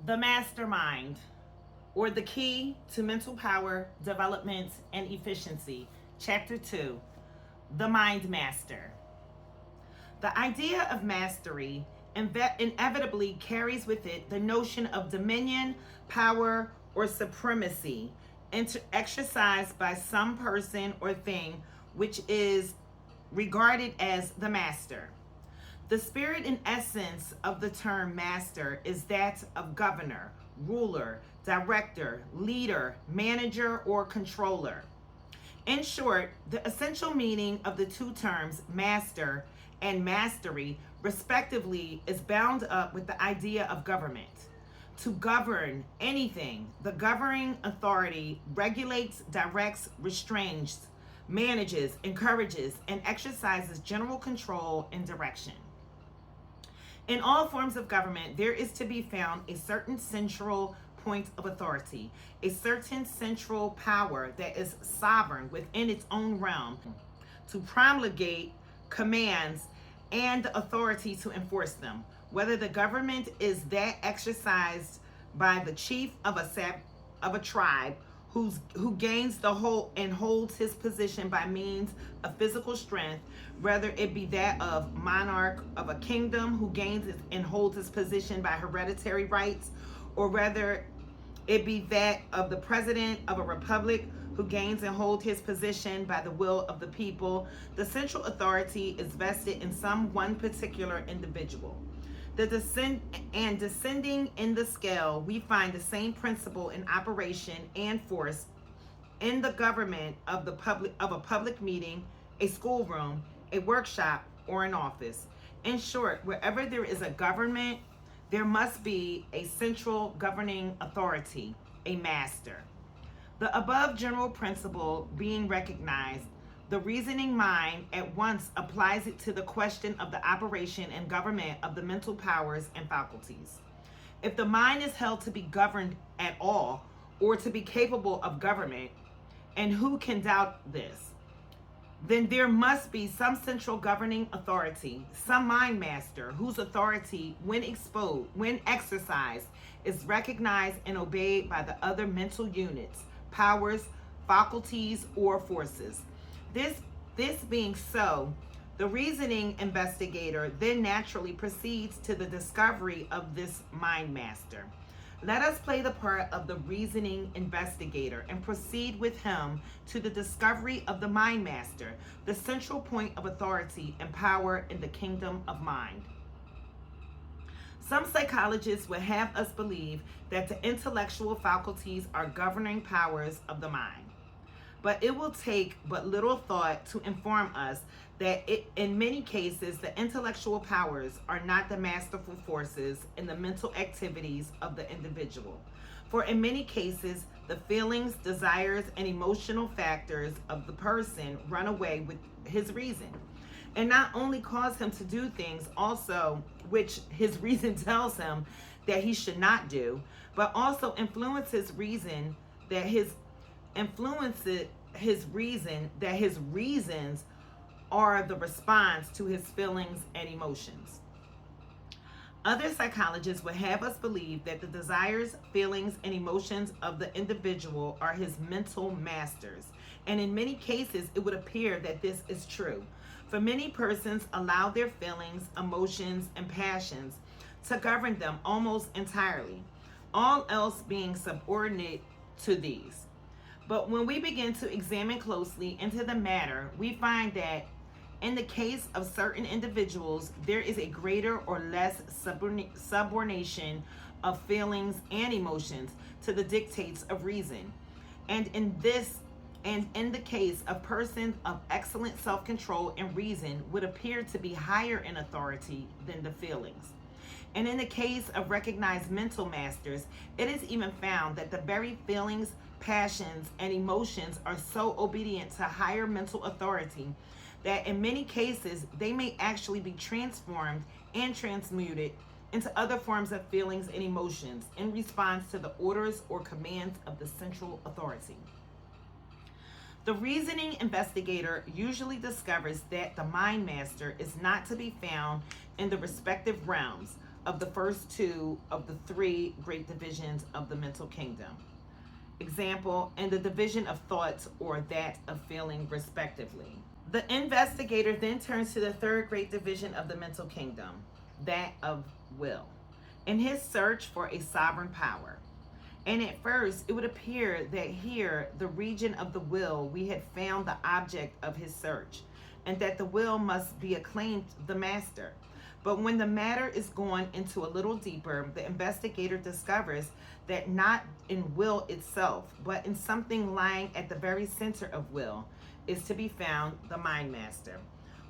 The Mastermind, or the Key to Mental Power, Development, and Efficiency. Chapter 2, The Mind Master. The idea of mastery inevitably carries with it the notion of dominion, power, or supremacy exercised by some person or thing which is regarded as the master. The spirit and essence of the term master is that of governor, ruler, director, leader, manager, or controller. In short, the essential meaning of the two terms master and mastery, respectively, is bound up with the idea of government. To govern anything, the governing authority regulates, directs, restrains, manages, encourages, and exercises general control and direction. In all forms of government, there is to be found a certain central point of authority, a certain central power that is sovereign within its own realm to promulgate commands and the authority to enforce them. Whether the government is that exercised by the chief of a tribe who gains the whole and holds his position by means of physical strength, whether it be that of monarch of a kingdom who gains and holds his position by hereditary rights, or whether it be that of the president of a republic who gains and holds his position by the will of the people, the central authority is vested in some one particular individual. Descending in the scale, we find the same principle in operation and force in the government of a public meeting, a schoolroom, a workshop, or an office. In short, wherever there is a government, there must be a central governing authority, a master. The above general principle being recognized, the reasoning mind at once applies it to the question of the operation and government of the mental powers and faculties. If the mind is held to be governed at all, or to be capable of government, and who can doubt this, then there must be some central governing authority, some mind master whose authority, when exercised, is recognized and obeyed by the other mental units, powers, faculties, or forces. This being so, the reasoning investigator then naturally proceeds to the discovery of this mind master. Let us play the part of the reasoning investigator and proceed with him to the discovery of the mind master, the central point of authority and power in the kingdom of mind. Some psychologists would have us believe that the intellectual faculties are governing powers of the mind. But it will take but little thought to inform us that in many cases, the intellectual powers are not the masterful forces in the mental activities of the individual. For in many cases, the feelings, desires, and emotional factors of the person run away with his reason, and not only cause him to do things also which his reason tells him that he should not do, but also influence his reason that his reasons are the response to his feelings and emotions. Other psychologists would have us believe that the desires, feelings, and emotions of the individual are his mental masters. And in many cases, it would appear that this is true. For many persons allow their feelings, emotions, and passions to govern them almost entirely, all else being subordinate to these. But when we begin to examine closely into the matter, we find that in the case of certain individuals, there is a greater or less subordination of feelings and emotions to the dictates of reason. And in the case of persons of excellent self-control and reason would appear to be higher in authority than the feelings. And in the case of recognized mental masters, it is even found that the very feelings, passions, and emotions are so obedient to higher mental authority that in many cases they may actually be transformed and transmuted into other forms of feelings and emotions in response to the orders or commands of the central authority. The reasoning investigator usually discovers that the mind master is not to be found in the respective realms, of the first two of the three great divisions of the mental kingdom. Example, and the division of thoughts or that of feeling, respectively. The investigator then turns to the third great division of the mental kingdom, that of will, in his search for a sovereign power. And at first, it would appear that here, the region of the will, we had found the object of his search, and that the will must be acclaimed the master. But when the matter is gone into a little deeper, the investigator discovers that not in will itself, but in something lying at the very center of will, is to be found the mind master.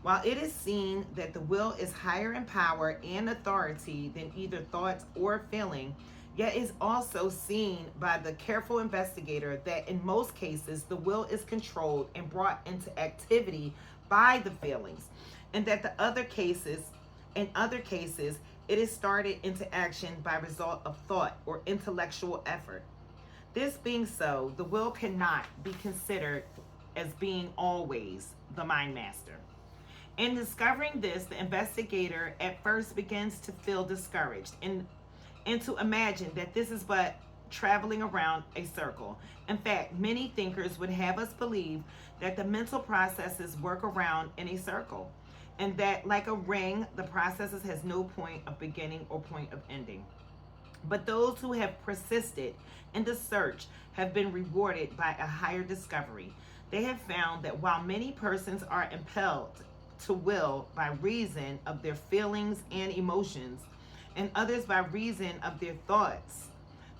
While it is seen that the will is higher in power and authority than either thoughts or feeling, yet is also seen by the careful investigator that in most cases the will is controlled and brought into activity by the feelings, and that in other cases it is started into action by result of thought or intellectual effort. This being so, the will cannot be considered as being always the mind master. In discovering this, the investigator at first begins to feel discouraged and to imagine that this is but traveling around a circle. In fact, many thinkers would have us believe that the mental processes work around in a circle, and that like a ring, the processes has no point of beginning or point of ending. But those who have persisted in the search have been rewarded by a higher discovery. They have found that while many persons are impelled to will by reason of their feelings and emotions, and others by reason of their thoughts,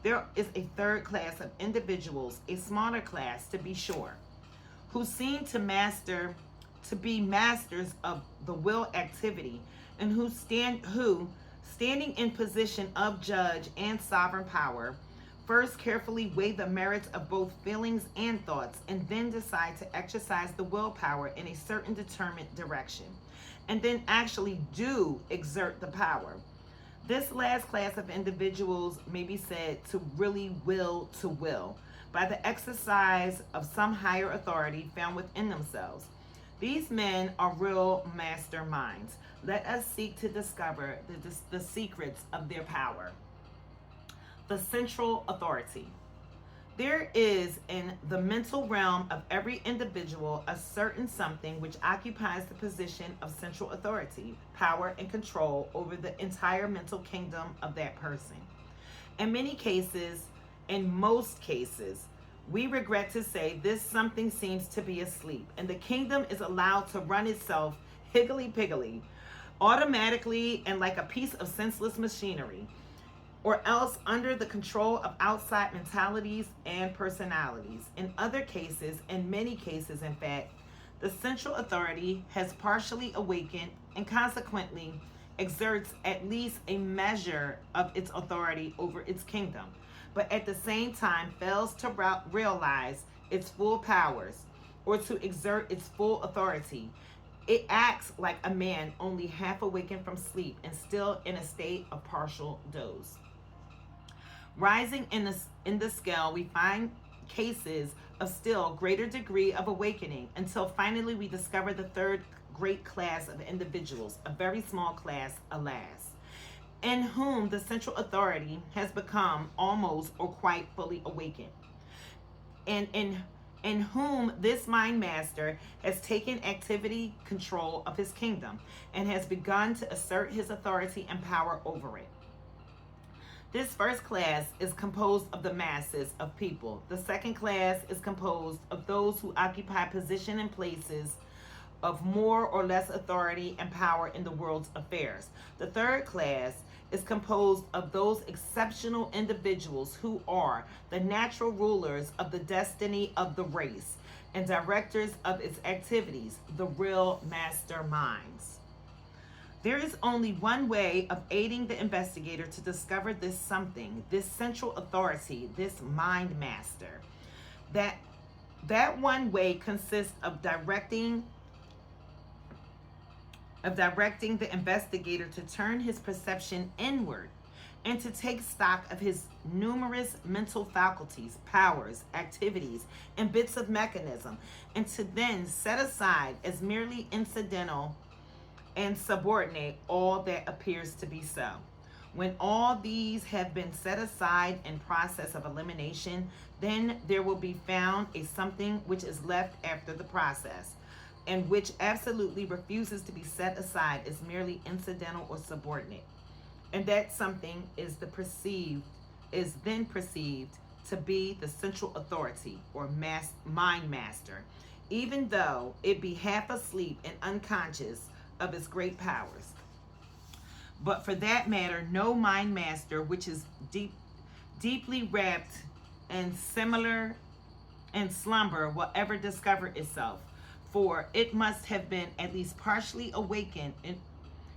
there is a third class of individuals, a smaller class to be sure, who seem to be masters of the will activity, and who standing in position of judge and sovereign power, first carefully weigh the merits of both feelings and thoughts, and then decide to exercise the willpower in a certain determined direction, and then actually do exert the power. This last class of individuals may be said to really will to will by the exercise of some higher authority found within themselves. These men are real masterminds. Let us seek to discover the secrets of their power. The central authority. There is in the mental realm of every individual a certain something which occupies the position of central authority, power, and control over the entire mental kingdom of that person. In most cases, we regret to say this something seems to be asleep, and the kingdom is allowed to run itself higgly-piggly, automatically and like a piece of senseless machinery, or else under the control of outside mentalities and personalities. In other cases, in many cases in fact, the central authority has partially awakened and consequently exerts at least a measure of its authority over its kingdom, but at the same time fails to realize its full powers or to exert its full authority. It acts like a man only half awakened from sleep and still in a state of partial doze. Rising in the scale, we find cases of still greater degree of awakening until finally we discover the third great class of individuals, a very small class, alas, in whom the central authority has become almost or quite fully awakened, and in whom this mind master has taken activity control of his kingdom and has begun to assert his authority and power over it. This first class is composed of the masses of people. The second class is composed of those who occupy position and places of more or less authority and power in the world's affairs. The third class is composed of those exceptional individuals who are the natural rulers of the destiny of the race and directors of its activities, the real masterminds. There is only one way of aiding the investigator to discover this something, this central authority, this mind master. That one way consists of directing the investigator to turn his perception inward and to take stock of his numerous mental faculties, powers, activities, and bits of mechanism, and to then set aside as merely incidental and subordinate all that appears to be so. When all these have been set aside in process of elimination, then there will be found a something which is left after the process, and which absolutely refuses to be set aside as merely incidental or subordinate. And that something is then perceived to be the central authority or mind master, even though it be half asleep and unconscious of its great powers. But for that matter, no mind master which is deeply wrapped in slumber will ever discover itself, for it must have been at least partially awakened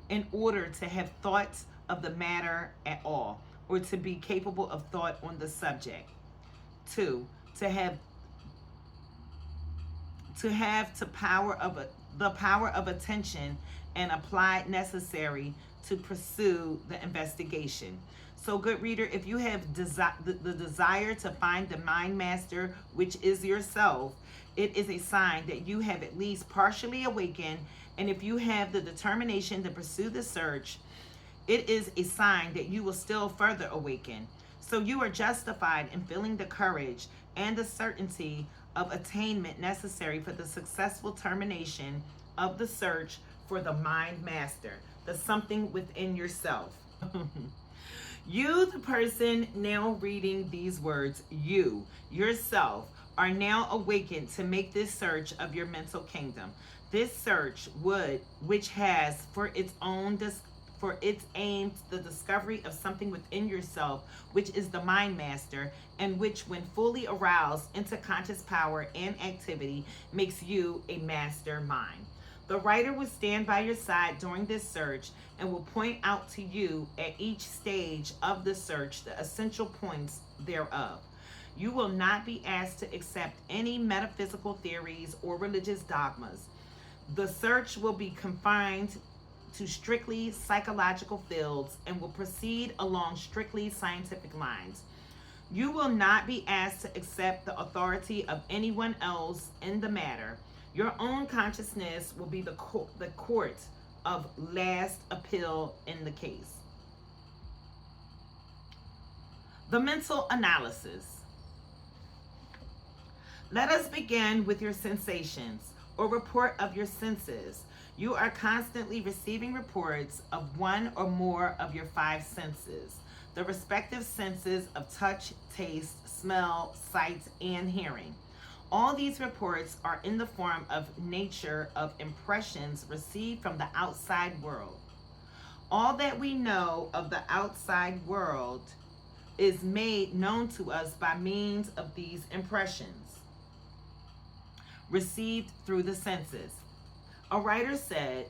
in order to have thought of the matter at all, or to be capable of thought on the subject. 2. To have the power of attention and applied necessary to pursue the investigation. So, good reader, if you have the desire to find the mind master, which is yourself, it is a sign that you have at least partially awakened. And if you have the determination to pursue the search, it is a sign that you will still further awaken. So you are justified in feeling the courage and the certainty of attainment necessary for the successful termination of the search for the mind master, the something within yourself. You, the person now reading these words, you, yourself, are now awakened to make this search of your mental kingdom. This search which has for its aim the discovery of something within yourself, which is the mind master, and which, when fully aroused into conscious power and activity, makes you a master mind. The writer will stand by your side during this search and will point out to you at each stage of the search the essential points thereof. You will not be asked to accept any metaphysical theories or religious dogmas. The search will be confined to strictly psychological fields and will proceed along strictly scientific lines. You will not be asked to accept the authority of anyone else in the matter. Your own consciousness will be the court of last appeal in the case. The mental analysis. Let us begin with your sensations, or report of your senses. You are constantly receiving reports of one or more of your 5 senses, the respective senses of touch, taste, smell, sight, and hearing. All these reports are in the form of nature of impressions received from the outside world. All that we know of the outside world is made known to us by means of these impressions received through the senses. A writer said,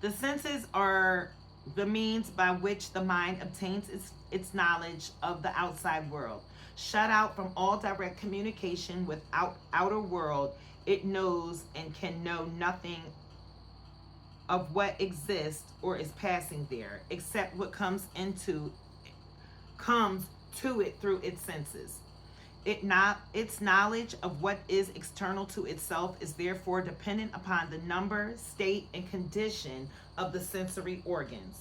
the senses are the means by which the mind obtains its knowledge of the outside world. Shut out from all direct communication with outer world, it knows and can know nothing of what exists or is passing there, except what comes to it through its senses. Its knowledge of what is external to itself is therefore dependent upon the number, state, and condition of the sensory organs.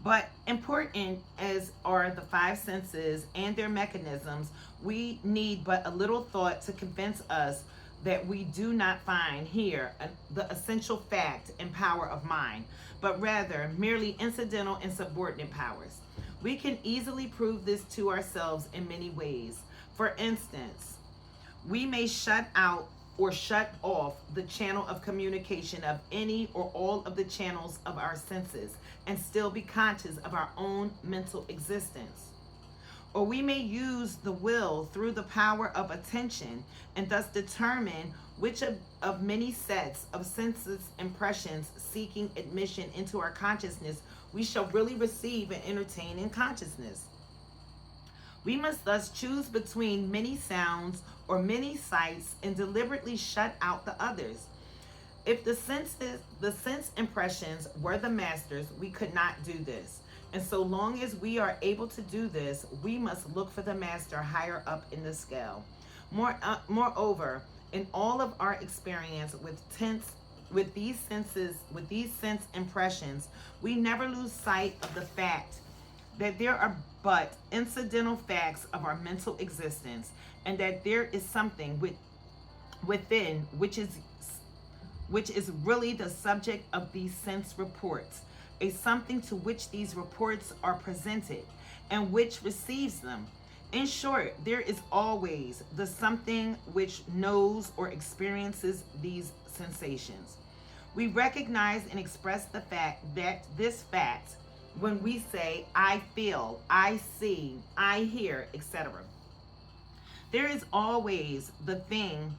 But important as are the 5 senses and their mechanisms, we need but a little thought to convince us that we do not find here the essential fact and power of mind, but rather merely incidental and subordinate powers. We can easily prove this to ourselves in many ways. For instance, we may shut out or shut off the channel of communication of any or all of the channels of our senses and still be conscious of our own mental existence. Or we may use the will through the power of attention and thus determine which of many sets of senses impressions seeking admission into our consciousness we shall really receive and entertain in consciousness. We must thus choose between many sounds or many sights and deliberately shut out the others. If the sense impressions were the masters, we could not do this. And so long as we are able to do this, we must look for the master higher up in the scale. Moreover, in all of our experience with with these sense impressions, we never lose sight of the fact that there are but incidental facts of our mental existence, and that there is something within which is really the subject of these sense reports, a something to which these reports are presented and which receives them. In short, there is always the something which knows or experiences these sensations. We recognize and express the fact that this fact when we say, I feel, I see, I hear, etc. There is always the thing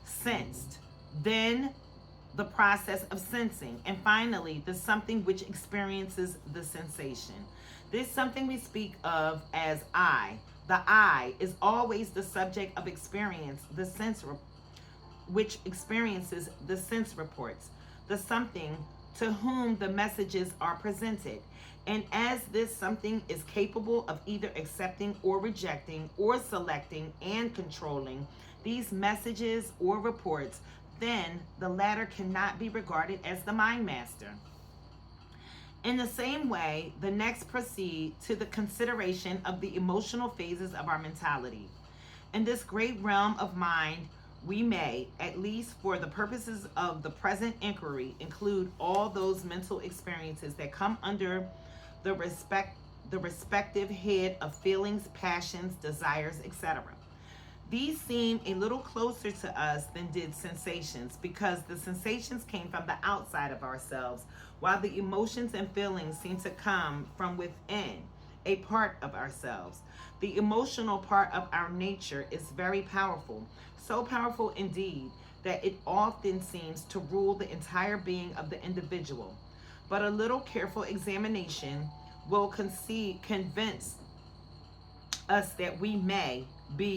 sensed, then the process of sensing, and finally the something which experiences the sensation. This something we speak of as I. The I is always the subject of experience, the which experiences the sense reports, the something to whom the messages are presented. And as this something is capable of either accepting or rejecting or selecting and controlling these messages or reports, then the latter cannot be regarded as the mind master. In the same way, the next proceed to the consideration of the emotional phases of our mentality. In this great realm of mind, we may, at least for the purposes of the present inquiry, include all those mental experiences that come under the respective head of feelings, passions, desires, etc. These seem a little closer to us than did sensations, because the sensations came from the outside of ourselves, while the emotions and feelings seem to come from within, a part of ourselves. The emotional part of our nature is very powerful, so powerful indeed that it often seems to rule the entire being of the individual. But a little careful examination will convince us that we may, by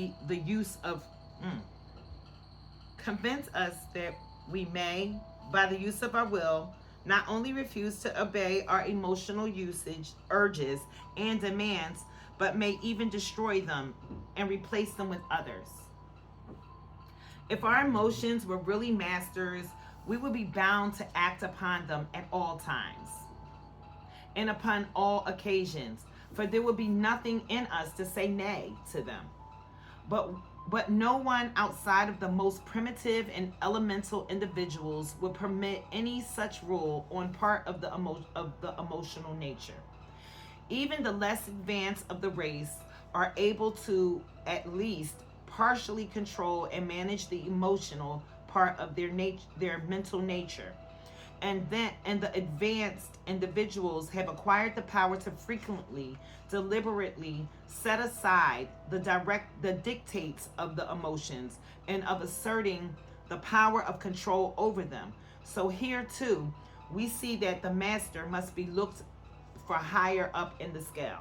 the use of our will, not only refuse to obey our emotional urges and demands, but may even destroy them and replace them with others. If our emotions were really masters, we would be bound to act upon them at all times and upon all occasions, for there would be nothing in us to say nay to them. But no one outside of the most primitive and elemental individuals would permit any such rule on part of the emotional nature. Even the less advanced of the race are able to at least partially control and manage the emotional part of their mental nature. And the advanced individuals have acquired the power to frequently, deliberately set aside the dictates of the emotions and of asserting the power of control over them. So here too, we see that the master must be looked for higher up in the scale.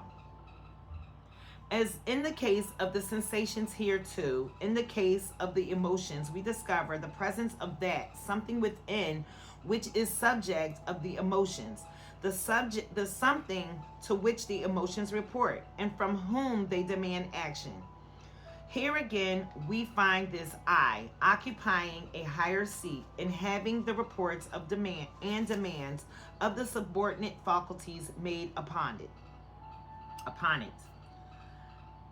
As in the case of the sensations here too, in the case of the emotions, we discover the presence of that something within which is subject of the emotions, the something to which the emotions report, and from whom they demand action. Here again, we find this I occupying a higher seat and having the reports of demands of the subordinate faculties made upon it.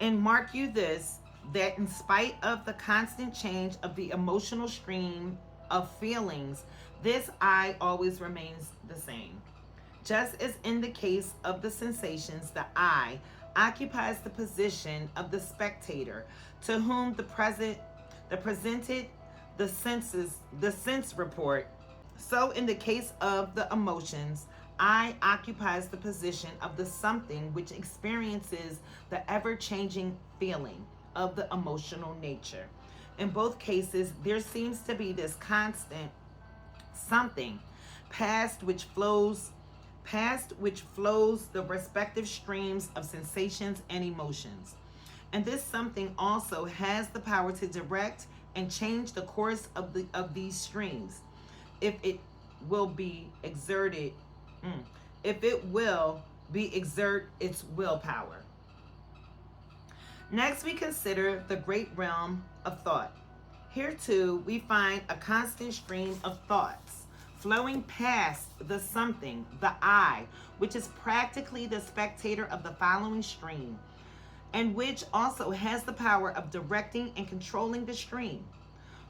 And mark you this, that in spite of the constant change of the emotional stream of feelings, this I always remains the same. Just as in the case of the sensations, the I occupies the position of the spectator to whom the sense report. So in the case of the emotions, I occupies the position of the something which experiences the ever-changing feeling of the emotional nature. In both cases, there seems to be this constant something past which flows the respective streams of sensations and emotions. And this something also has the power to direct and change the course of these streams if it will exert its willpower. Next, we consider the great realm of thought. Here too, we find a constant stream of thoughts flowing past the something, the I, which is practically the spectator of the following stream, and which also has the power of directing and controlling the stream.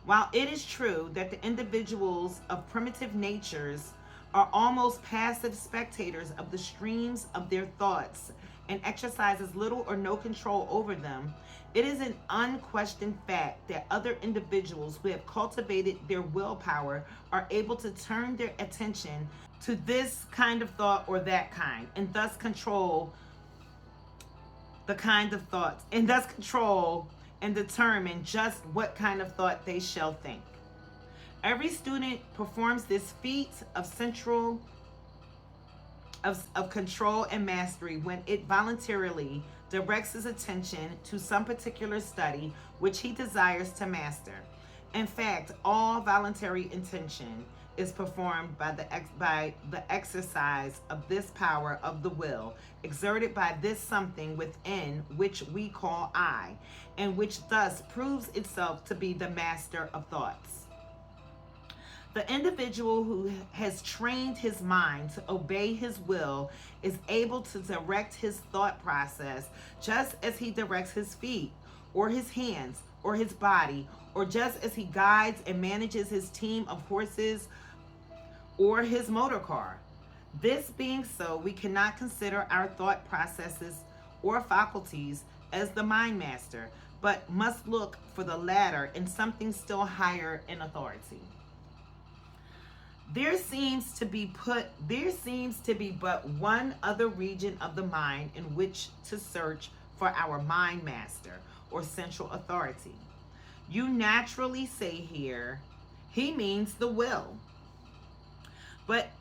While it is true that the individuals of primitive natures are almost passive spectators of the streams of their thoughts and exercises little or no control over them, it is an unquestioned fact that other individuals who have cultivated their willpower are able to turn their attention to this kind of thought or that kind, and thus control the kind of thoughts, and thus control and determine just what kind of thought they shall think. Every student performs this feat of control and mastery when it voluntarily directs his attention to some particular study which he desires to master. In fact, all voluntary intention is performed by the exercise of this power of the will, exerted by this something within which we call I, and which thus proves itself to be the master of thoughts. The individual who has trained his mind to obey his will is able to direct his thought process just as he directs his feet, or his hands, or his body, or just as he guides and manages his team of horses or his motor car. This being so, we cannot consider our thought processes or faculties as the mind master, but must look for the latter in something still higher in authority. There seems to be but one other region of the mind in which to search for our mind master or central authority. You naturally say here, he means the will. But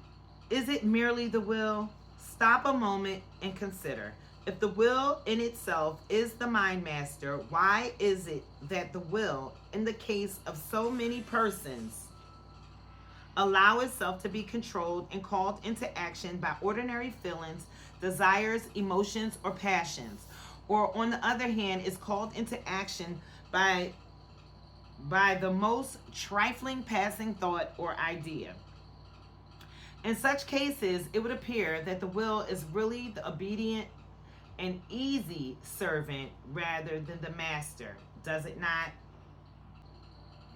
is it merely the will? Stop a moment and consider. If the will in itself is the mind master, why is it that the will, in the case of so many persons, allow itself to be controlled and called into action by ordinary feelings, desires, emotions, or passions, or on the other hand is called into action by the most trifling passing thought or idea? In such cases, it would appear that the will is really the obedient and easy servant rather than the master, does it not?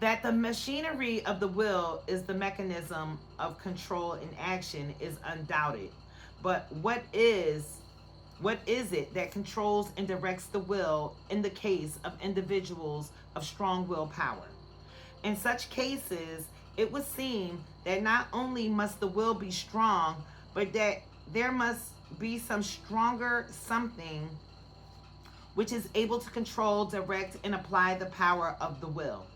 That the machinery of the will is the mechanism of control and action is undoubted. But what is it that controls and directs the will in the case of individuals of strong willpower? In such cases, it would seem that not only must the will be strong, but that there must be some stronger something which is able to control, direct, and apply the power of the will.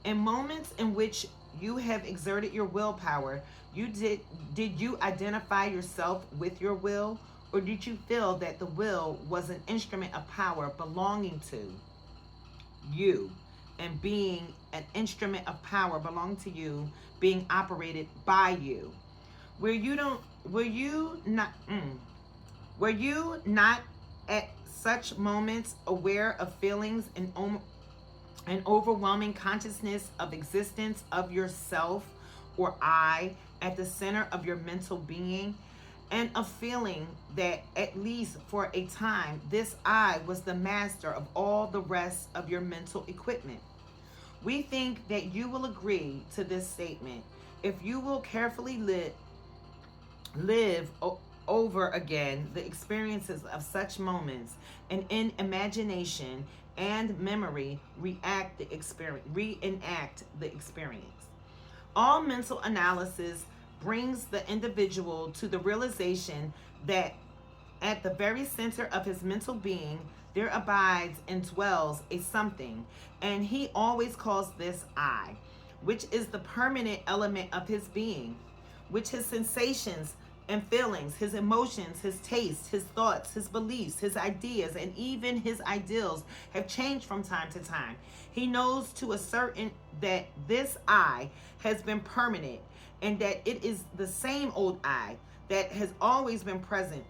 In moments in which you have exerted your willpower, did you identify yourself with your will, or did you feel that the will was an instrument of power belonging to you, and being an instrument of power belonging to you, being operated by you? Were you not at such moments aware of feelings and an overwhelming consciousness of existence of yourself or I at the center of your mental being, and a feeling that at least for a time this I was the master of all the rest of your mental equipment? We think that you will agree to this statement if you will carefully live over again the experiences of such moments, and in imagination and memory reenact the experience. All mental analysis brings the individual to the realization that at the very center of his mental being there abides and dwells a something, and he always calls this I, which is the permanent element of his being, which his sensations and feelings, his emotions, his tastes, his thoughts, his beliefs, his ideas, and even his ideals have changed from time to time. He knows to a certain that this I has been permanent, and that it is the same old I that has always been present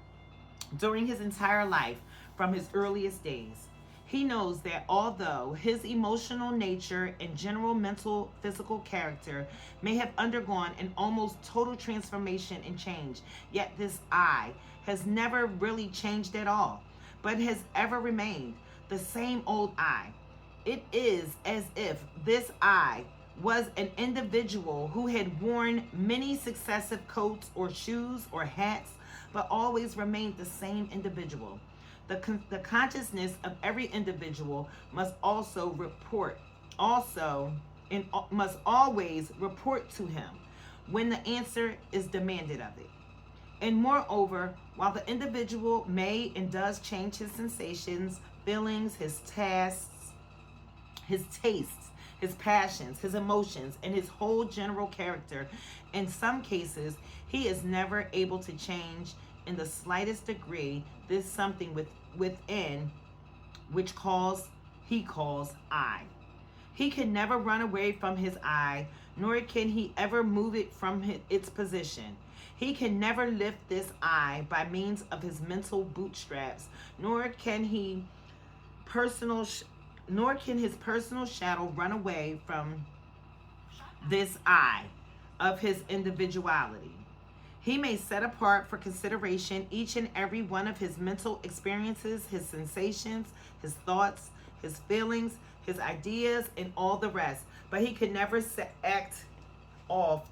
during his entire life from his earliest days. He knows that although his emotional nature and general mental physical character may have undergone an almost total transformation and change, yet this I has never really changed at all, but has ever remained the same old I. It is as if this I was an individual who had worn many successive coats or shoes or hats, but always remained the same individual. The consciousness of every individual must also report, must always report to him when the answer is demanded of it. And moreover, while the individual may and does change his sensations, feelings, his tasks, his tastes, his passions, his emotions, and his whole general character, in some cases, he is never able to change in the slightest degree this something within which he calls I. He can never run away from his I, nor can he ever move it from its position. He can never lift this I by means of his mental bootstraps, nor can his personal shadow run away from this I of his individuality. He may set apart for consideration each and every one of his mental experiences, his sensations, his thoughts, his feelings, his ideas, and all the rest, but he can never set off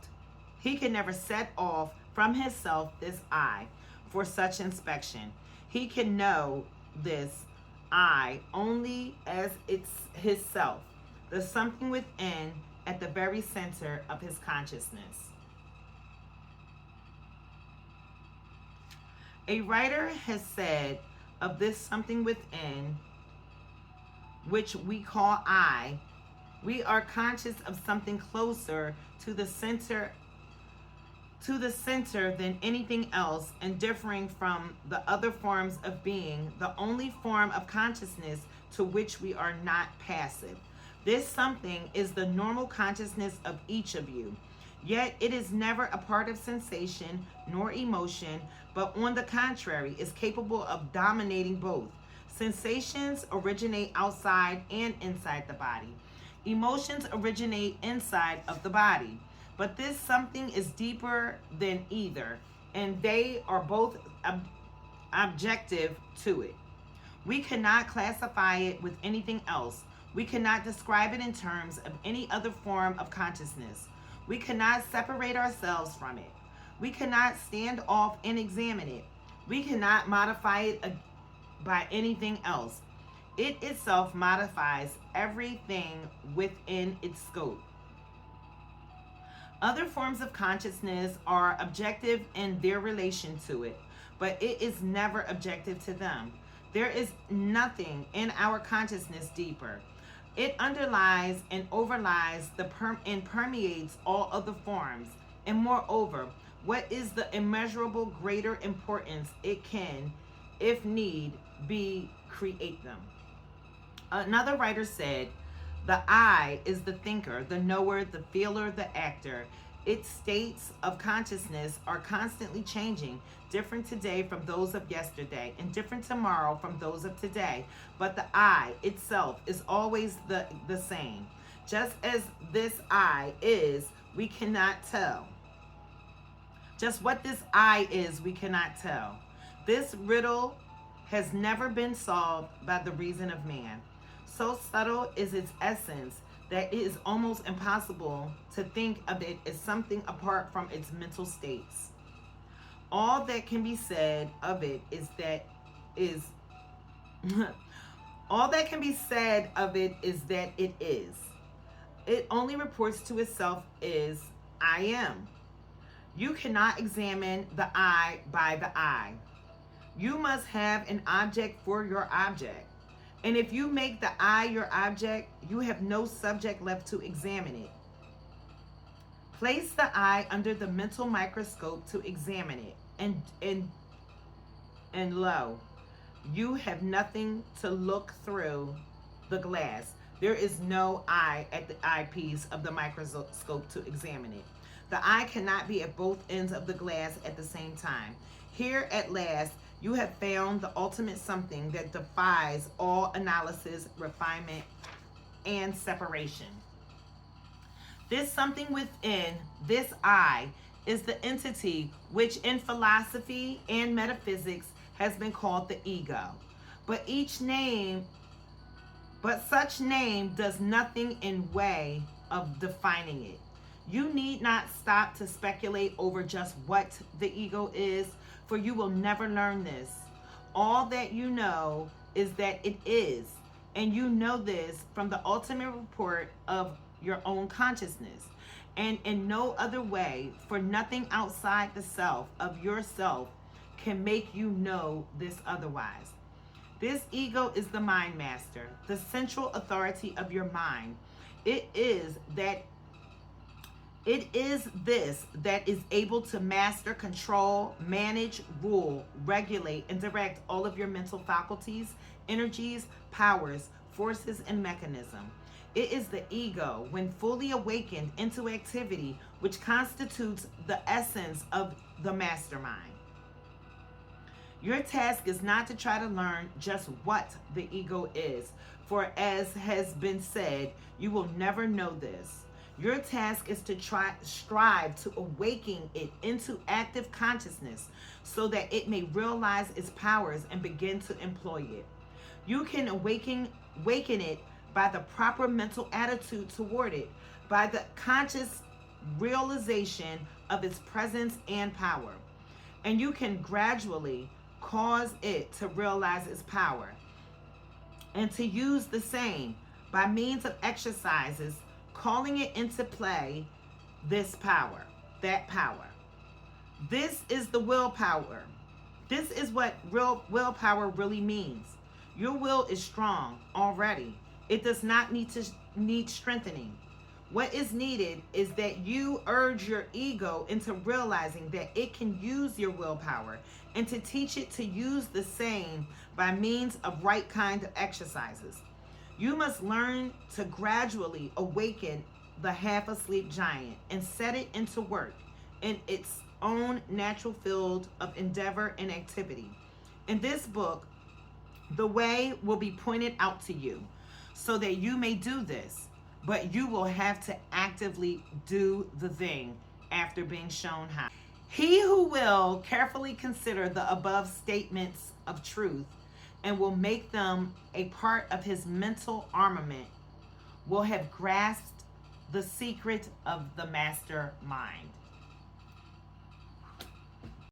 from himself this I for such inspection. He can know this I only as it's his self, the something within at the very center of his consciousness. A writer has said of this something within, which we call I, we are conscious of something closer to the center than anything else, and differing from the other forms of being, the only form of consciousness to which we are not passive. This something is the normal consciousness of each of you. Yet it is never a part of sensation nor emotion, but on the contrary, is capable of dominating both. Sensations originate outside and inside the body. Emotions originate inside of the body. But this something is deeper than either, and they are both objective to it. We cannot classify it with anything else. We cannot describe it in terms of any other form of consciousness. We cannot separate ourselves from it. We cannot stand off and examine it. We cannot modify it by anything else. It itself modifies everything within its scope. Other forms of consciousness are objective in their relation to it, but it is never objective to them. There is nothing in our consciousness deeper. It underlies and overlies and permeates all other forms. And moreover, what is the immeasurable greater importance it can, if need be, create them. Another writer said, the I is the thinker, the knower, the feeler, the actor. Its states of consciousness are constantly changing, different today from those of yesterday, and different tomorrow from those of today. But the I itself is always the same. Just as this I is, we cannot tell. Just what this I is, we cannot tell. This riddle has never been solved by the reason of man. So subtle is its essence that it is almost impossible to think of it as something apart from its mental states. All that can be said of it is that it is. It only reports to itself is I am. You cannot examine the I by the I. You must have an object for your object. And if you make the I your object, you have no subject left to examine it. Place the I under the mental microscope to examine it, and lo, you have nothing to look through the glass. There is no I at the eyepiece of the microscope to examine it. The I cannot be at both ends of the glass at the same time. Here at last You have found the ultimate something that defies all analysis, refinement, and separation. This something within this I is the entity which in philosophy and metaphysics has been called the ego. But such name does nothing in way of defining it. You need not stop to speculate over just what the ego is, for you will never learn this. All that you know is that it is, and you know this from the ultimate report of your own consciousness, and in no other way, for nothing outside the self of yourself can make you know this otherwise. This ego is the mind master, the central authority of your mind. It is this that is able to master, control, manage, rule, regulate, and direct all of your mental faculties, energies, powers, forces, and mechanism. It is the ego, when fully awakened into activity, which constitutes the essence of the mastermind. Your task is not to try to learn just what the ego is, for as has been said, you will never know this. Your task is to strive to awaken it into active consciousness so that it may realize its powers and begin to employ it. You can awaken it by the proper mental attitude toward it, by the conscious realization of its presence and power. And you can gradually cause it to realize its power and to use the same by means of exercises, calling it into play, this power, that power. This is the willpower. This is what real willpower really means. Your will is strong already. It does not need strengthening. What is needed is that you urge your ego into realizing that it can use your willpower and to teach it to use the same by means of right kind of exercises. You must learn to gradually awaken the half-asleep giant and set it into work in its own natural field of endeavor and activity. In this book, the way will be pointed out to you so that you may do this, but you will have to actively do the thing after being shown how. He who will carefully consider the above statements of truth and will make them a part of his mental armament will have grasped the secret of the master mind.